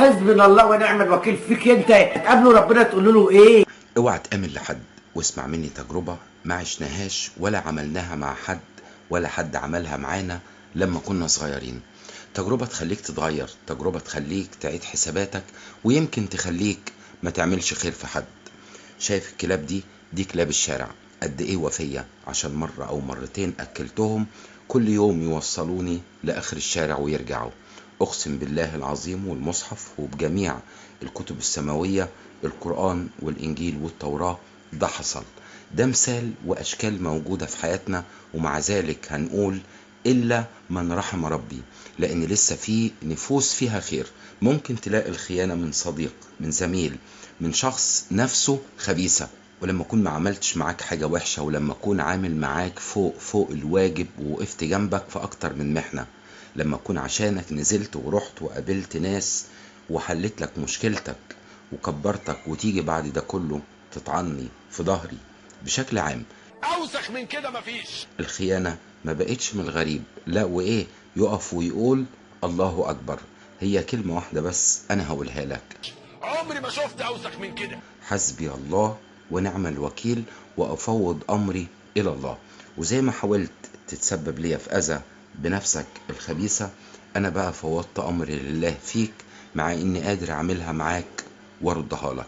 حسبنا الله ونعم الوكيل فيك انت. تقابلوا ربنا تقولوا له ايه؟ اوعى تأمن لحد، واسمع مني تجربة ما عشناهاش ولا عملناها مع حد ولا حد عملها معانا لما كنا صغيرين. تجربة تخليك تتغير، تجربة تخليك تعيد حساباتك، ويمكن تخليك ما تعملش خير في حد. شايف الكلاب دي كلاب الشارع، قد ايه وفية، عشان مرة او مرتين اكلتهم كل يوم يوصلوني لاخر الشارع ويرجعوا. اقسم بالله العظيم والمصحف وبجميع الكتب السماوية، القرآن والانجيل والتوراة، ده حصل. ده مثال واشكال موجودة في حياتنا، ومع ذلك هنقول الا من رحم ربي، لان لسه في نفوس فيها خير. ممكن تلاقي الخيانة من صديق، من زميل، من شخص نفسه خبيثة، ولما اكون ما عملتش معاك حاجة وحشة، ولما اكون عامل معاك فوق الواجب ووقفت جنبك في اكتر من محنة، لما اكون عشانك نزلت ورحت وقابلت ناس وحلت لك مشكلتك وكبرتك، وتيجي بعد ده كله تطعني في ظهري. بشكل عام اوسخ من كده مفيش. الخيانة ما بقتش من الغريب، لا وايه، يقف ويقول الله اكبر. هي كلمة واحدة بس انا هقولها لك: عمري ما شفت اوسخ من كده. حسبي الله ونعم الوكيل، وافوض امري الى الله. وزي ما حاولت تتسبب ليا في اذى بنفسك الخبيثة، انا بقى فوضت امري لله فيك، مع اني قادر اعملها معاك واردها لك.